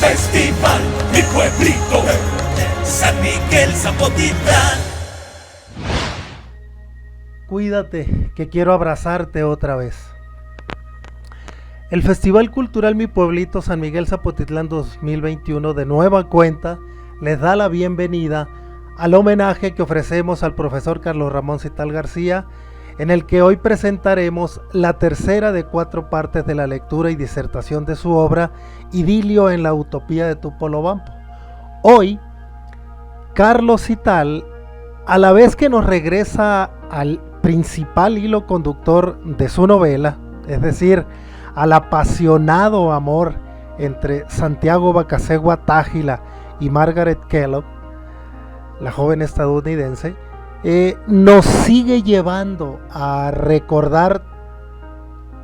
Festival, mi pueblito, San Miguel Zapotitlán. Cuídate, que quiero abrazarte otra vez. El Festival Cultural Mi Pueblito San Miguel Zapotitlán 2021 de nueva cuenta les da la bienvenida al homenaje que ofrecemos al profesor Carlos Ramón Cital García, en el que hoy presentaremos la tercera de 4 partes de la lectura y disertación de su obra Idilio en la Utopía de Topolobampo. Hoy, Carlos Cital, a la vez que nos regresa al principal hilo conductor de su novela, es decir, al apasionado amor entre Santiago Bacasegua Tágila y Margaret Kellogg, la joven estadounidense, nos sigue llevando a recordar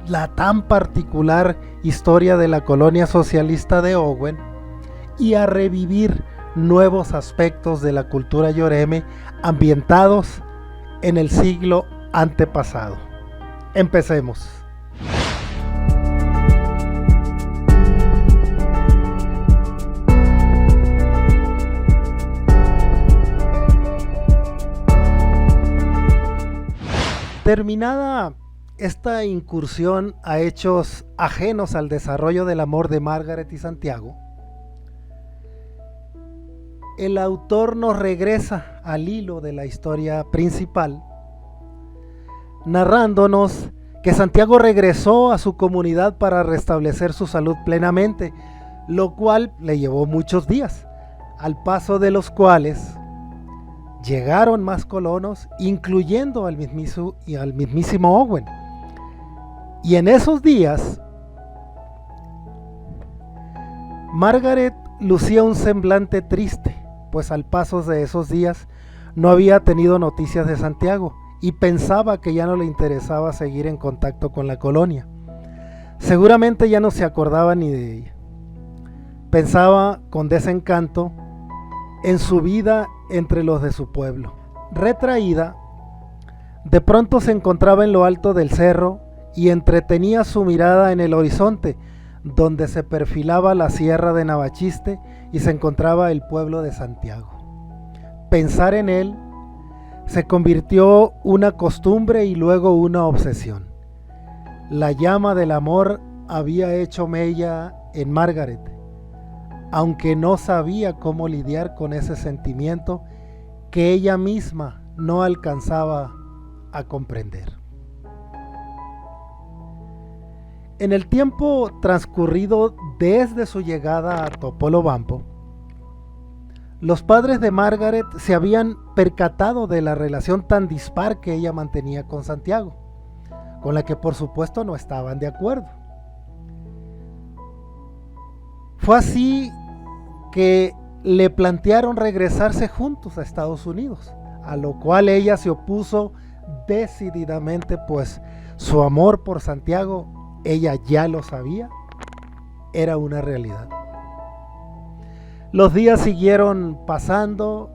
la tan particular historia de la colonia socialista de Owen y a revivir nuevos aspectos de la cultura yoreme ambientados en el siglo antepasado. Empecemos. Terminada esta incursión a hechos ajenos al desarrollo del amor de Margaret y Santiago, el autor nos regresa al hilo de la historia principal, narrándonos que Santiago regresó a su comunidad para restablecer su salud plenamente, lo cual le llevó muchos días, al paso de los cuales llegaron más colonos, incluyendo al mismísimo Owen. Y en esos días, Margaret lucía un semblante triste, pues al paso de esos días no había tenido noticias de Santiago y pensaba que ya no le interesaba seguir en contacto con la colonia. Seguramente ya no se acordaba ni de ella. Pensaba con desencanto en su vida entre los de su pueblo. Retraída, de pronto se encontraba en lo alto del cerro y entretenía su mirada en el horizonte, donde se perfilaba la sierra de Navachiste y se encontraba el pueblo de Santiago. Pensar en él se convirtió una costumbre y luego una obsesión. La llama del amor había hecho mella en Margaret, aunque no sabía cómo lidiar con ese sentimiento que ella misma no alcanzaba a comprender. En el tiempo transcurrido desde su llegada a Topolobampo, los padres de Margaret se habían percatado de la relación tan dispar que ella mantenía con Santiago, con la que por supuesto no estaban de acuerdo. Fue así que le plantearon regresarse juntos a Estados Unidos, a lo cual ella se opuso decididamente, pues su amor por Santiago, ella ya lo sabía, era una realidad. Los días siguieron pasando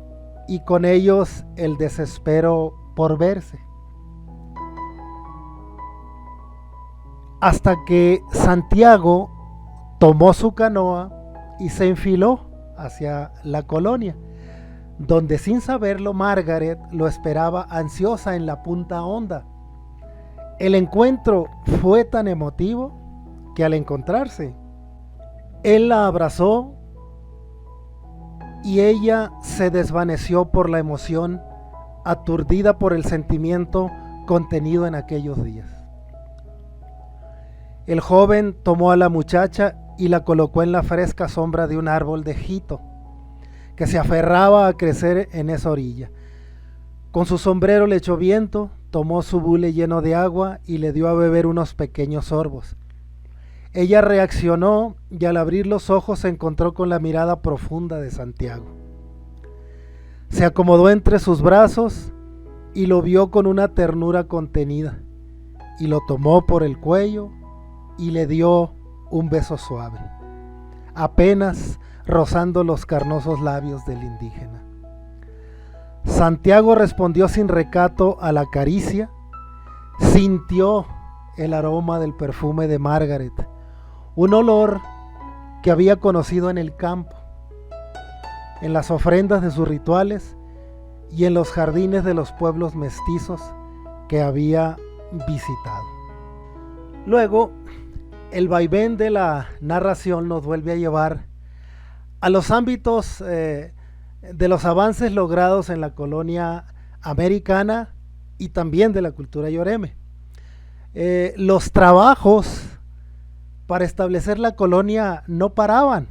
y con ellos el desespero por verse, hasta que Santiago tomó su canoa y se enfiló hacia la colonia, donde sin saberlo Margaret lo esperaba ansiosa en la punta honda. El encuentro fue tan emotivo que al encontrarse, él la abrazó y ella se desvaneció por la emoción, aturdida por el sentimiento contenido en aquellos días. El joven tomó a la muchacha y la colocó en la fresca sombra de un árbol de jito que se aferraba a crecer en esa orilla. Con su sombrero le echó viento, tomó su bule lleno de agua y le dio a beber unos pequeños sorbos. Ella reaccionó y al abrir los ojos se encontró con la mirada profunda de Santiago. Se acomodó entre sus brazos y lo vio con una ternura contenida, y lo tomó por el cuello y le dio un beso suave, apenas rozando los carnosos labios del indígena. Santiago respondió sin recato a la caricia, sintió el aroma del perfume de Margaret, un olor que había conocido en el campo, en las ofrendas de sus rituales y en los jardines de los pueblos mestizos que había visitado. Luego, el vaivén de la narración nos vuelve a llevar a los ámbitos de los avances logrados en la colonia americana y también de la cultura yoreme. Los trabajos para establecer la colonia no paraban,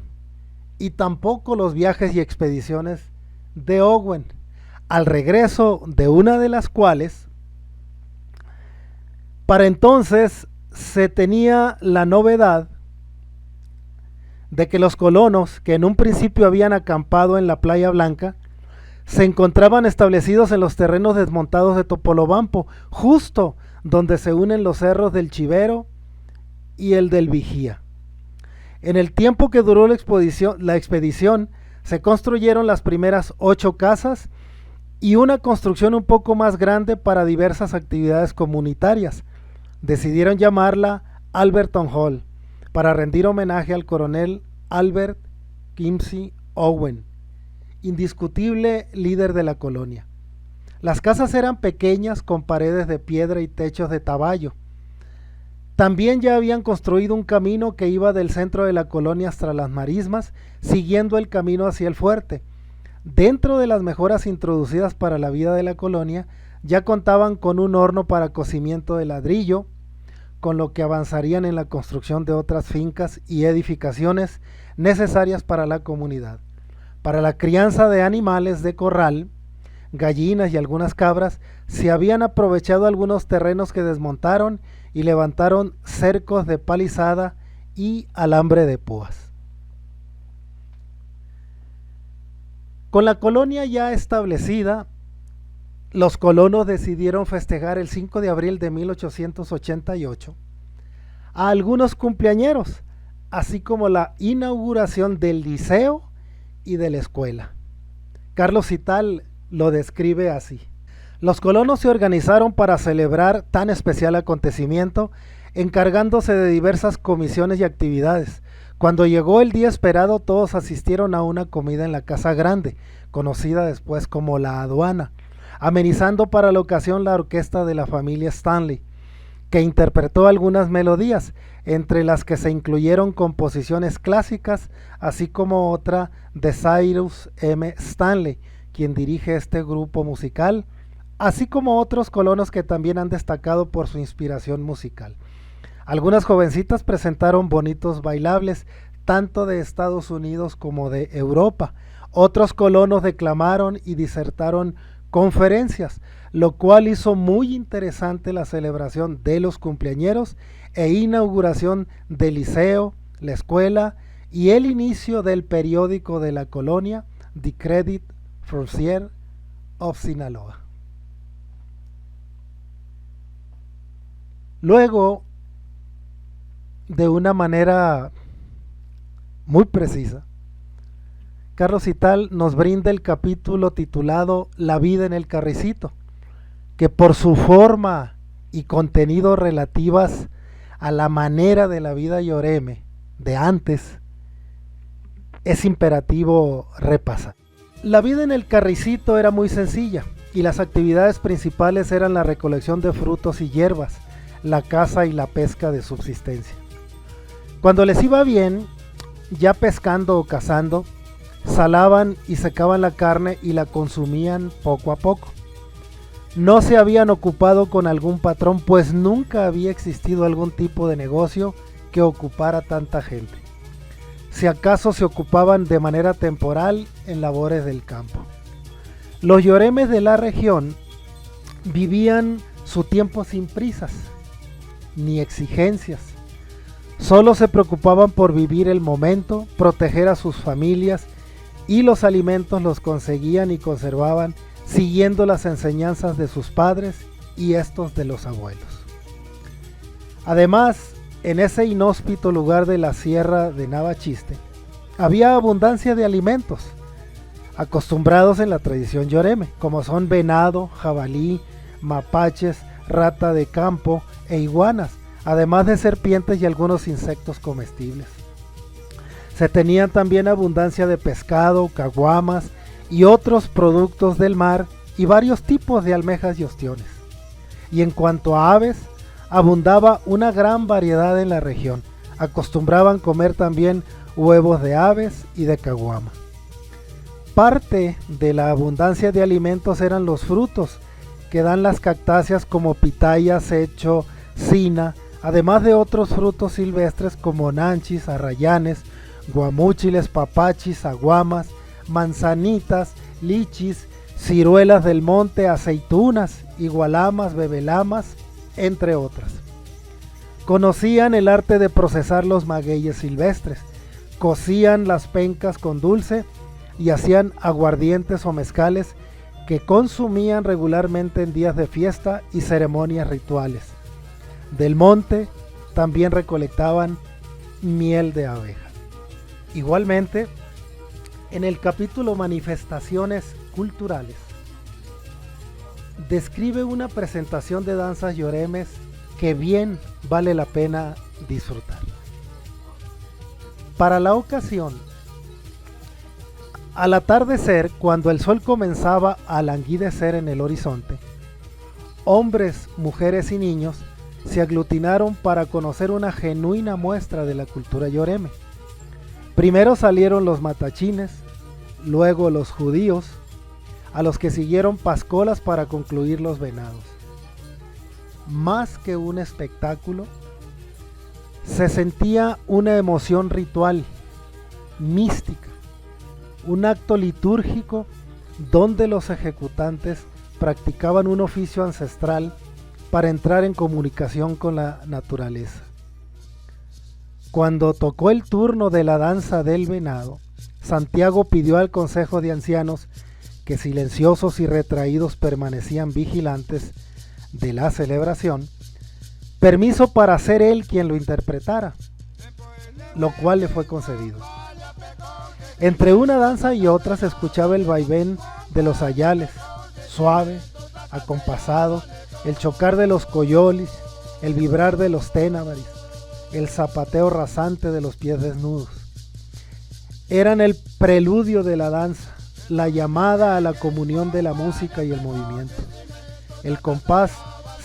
y tampoco los viajes y expediciones de Owen, al regreso de una de las cuales, para entonces se tenía la novedad de que los colonos, que en un principio habían acampado en la Playa Blanca, se encontraban establecidos en los terrenos desmontados de Topolobampo, justo donde se unen los cerros del Chivero y el del Vigía. En el tiempo que duró la expedición, se construyeron las primeras 8 casas y una construcción un poco más grande para diversas actividades comunitarias. Decidieron llamarla Alberton Hall, para rendir homenaje al coronel Albert Kimsey Owen, indiscutible líder de la colonia. Las casas eran pequeñas con paredes de piedra y techos de taballo. También ya habían construido un camino que iba del centro de la colonia hasta las marismas, siguiendo el camino hacia el fuerte. Dentro de las mejoras introducidas para la vida de la colonia, ya contaban con un horno para cocimiento de ladrillo, con lo que avanzarían en la construcción de otras fincas y edificaciones necesarias para la comunidad. Para la crianza de animales de corral, gallinas y algunas cabras, se habían aprovechado algunos terrenos que desmontaron y levantaron cercos de palizada y alambre de púas. Con la colonia ya establecida, los colonos decidieron festejar el 5 de abril de 1888 a algunos cumpleañeros, así como la inauguración del liceo y de la escuela. Carlos Cital lo describe así: los colonos se organizaron para celebrar tan especial acontecimiento, encargándose de diversas comisiones y actividades. Cuando llegó el día esperado, todos asistieron a una comida en la Casa Grande, conocida después como la Aduana, amenizando para la ocasión la orquesta de la familia Stanley, que interpretó algunas melodías, entre las que se incluyeron composiciones clásicas, así como otra de Cyrus M. Stanley, quien dirige este grupo musical, así como otros colonos que también han destacado por su inspiración musical. Algunas jovencitas presentaron bonitos bailables, tanto de Estados Unidos como de Europa. Otros colonos declamaron y disertaron conferencias, lo cual hizo muy interesante la celebración de los cumpleañeros e inauguración del liceo, la escuela y el inicio del periódico de la colonia, The Credit Frontier of Sinaloa. Luego, de una manera muy precisa, Carlos Cital nos brinda el capítulo titulado La vida en el Carricito, que por su forma y contenido relativas a la manera de la vida yoreme de antes, es imperativo repasar. La vida en el Carricito era muy sencilla y las actividades principales eran la recolección de frutos y hierbas, la caza y la pesca de subsistencia. Cuando les iba bien, ya pescando o cazando, salaban y secaban la carne y la consumían poco a poco. No se habían ocupado con algún patrón, pues nunca había existido algún tipo de negocio que ocupara tanta gente. Si acaso se ocupaban de manera temporal en labores del campo. Los yoremes de la región vivían su tiempo sin prisas ni exigencias. Solo se preocupaban por vivir el momento, proteger a sus familias, y los alimentos los conseguían y conservaban siguiendo las enseñanzas de sus padres y estos de los abuelos. Además, en ese inhóspito lugar de la sierra de Navachiste, había abundancia de alimentos acostumbrados en la tradición yoreme, como son venado, jabalí, mapaches, rata de campo e iguanas, además de serpientes y algunos insectos comestibles. Se tenían también abundancia de pescado, caguamas y otros productos del mar y varios tipos de almejas y ostiones. Y en cuanto a aves, abundaba una gran variedad en la región. Acostumbraban comer también huevos de aves y de caguama. Parte de la abundancia de alimentos eran los frutos que dan las cactáceas como pitaya, secho, cina, además de otros frutos silvestres como nanchis, arrayanes, guamúchiles, papachis, aguamas, manzanitas, lichis, ciruelas del monte, aceitunas, igualamas, bebelamas, entre otras. Conocían el arte de procesar los magueyes silvestres, cocían las pencas con dulce y hacían aguardientes o mezcales que consumían regularmente en días de fiesta y ceremonias rituales. Del monte también recolectaban miel de abeja. Igualmente, en el capítulo Manifestaciones Culturales, describe una presentación de danzas yoremes que bien vale la pena disfrutar. Para la ocasión, al atardecer, cuando el sol comenzaba a languidecer en el horizonte, hombres, mujeres y niños se aglutinaron para conocer una genuina muestra de la cultura yoreme. Primero salieron los matachines, luego los judíos, a los que siguieron pascolas para concluir los venados. Más que un espectáculo, se sentía una emoción ritual, mística, un acto litúrgico donde los ejecutantes practicaban un oficio ancestral para entrar en comunicación con la naturaleza. Cuando tocó el turno de la danza del venado, Santiago pidió al Consejo de Ancianos, que silenciosos y retraídos permanecían vigilantes de la celebración, permiso para ser él quien lo interpretara, lo cual le fue concedido. Entre una danza y otra se escuchaba el vaivén de los ayales, suave, acompasado, el chocar de los coyolis, el vibrar de los ténabaris, el zapateo rasante de los pies desnudos. Eran el preludio de la danza, la llamada a la comunión de la música y el movimiento. El compás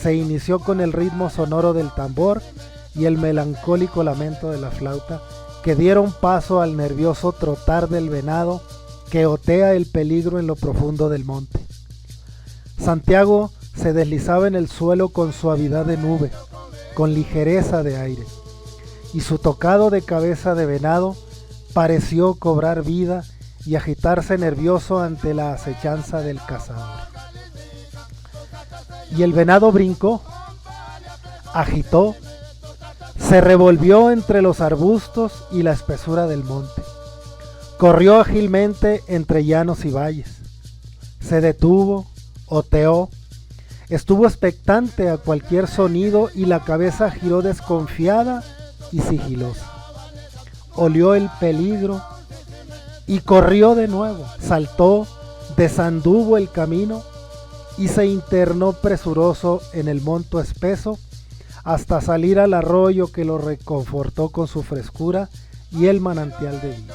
se inició con el ritmo sonoro del tambor y el melancólico lamento de la flauta, que dieron paso al nervioso trotar del venado que otea el peligro en lo profundo del monte. Santiago se deslizaba en el suelo con suavidad de nube, con ligereza de aire, y su tocado de cabeza de venado pareció cobrar vida y agitarse nervioso ante la acechanza del cazador. Y el venado brincó, agitó, se revolvió entre los arbustos y la espesura del monte. Corrió ágilmente entre llanos y valles. Se detuvo, oteó, estuvo expectante a cualquier sonido y la cabeza giró desconfiada y sigilosa. Olió el peligro y corrió de nuevo. Saltó, desanduvo el camino y se internó presuroso en el monto espeso hasta salir al arroyo que lo reconfortó con su frescura y el manantial de vida.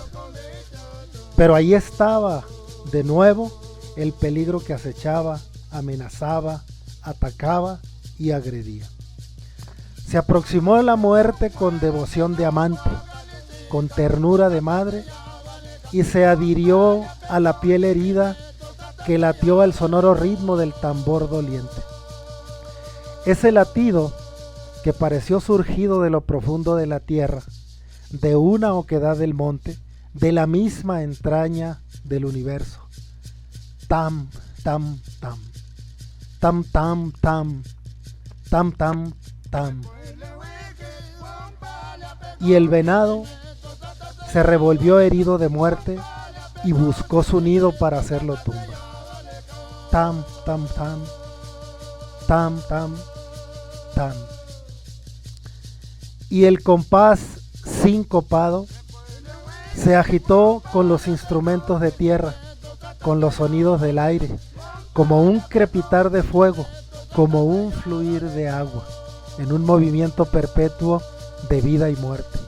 Pero ahí estaba de nuevo el peligro que acechaba, amenazaba, atacaba y agredía. Se aproximó a la muerte con devoción de amante, con ternura de madre, y se adhirió a la piel herida que latió al sonoro ritmo del tambor doliente. Ese latido que pareció surgido de lo profundo de la tierra, de una oquedad del monte, de la misma entraña del universo. Tam, tam, tam, tam, tam, tam, tam, tam, tam. Y el venado se revolvió herido de muerte y buscó su nido para hacerlo tumba. Tam, tam, tam, tam, tam, tam. Y el compás sincopado se agitó con los instrumentos de tierra, con los sonidos del aire, como un crepitar de fuego, como un fluir de agua, en un movimiento perpetuo de vida y muerte,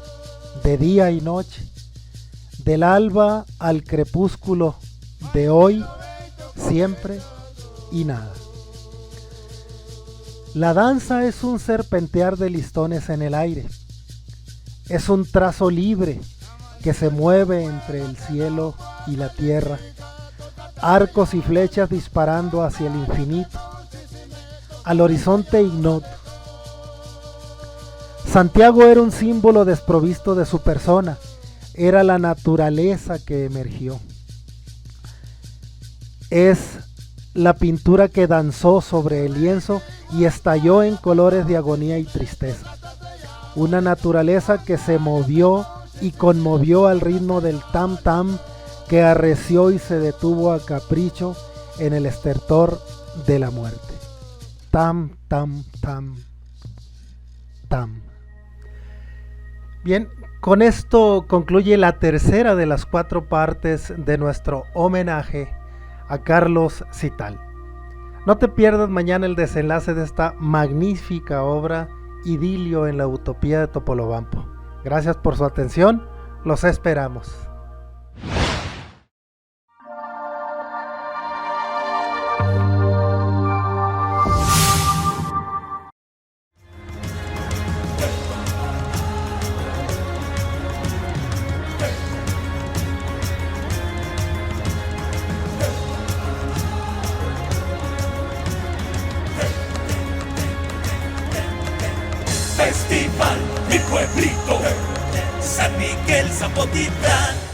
de día y noche, del alba al crepúsculo, de hoy, siempre y nada. La danza es un serpentear de listones en el aire, es un trazo libre que se mueve entre el cielo y la tierra, arcos y flechas disparando hacia el infinito, al horizonte ignoto. Santiago era un símbolo desprovisto de su persona, era la naturaleza que emergió. Es la pintura que danzó sobre el lienzo y estalló en colores de agonía y tristeza. Una naturaleza que se movió y conmovió al ritmo del tam tam, que arreció y se detuvo a capricho en el estertor de la muerte. Tam, tam, tam, tam. Bien, con esto concluye la tercera de las 4 partes de nuestro homenaje a Carlos Zital. No te pierdas mañana el desenlace de esta magnífica obra, Idilio en la Utopía de Topolobampo. Gracias por su atención, los esperamos. Festival, mi pueblito, San Miguel Zapotitlán.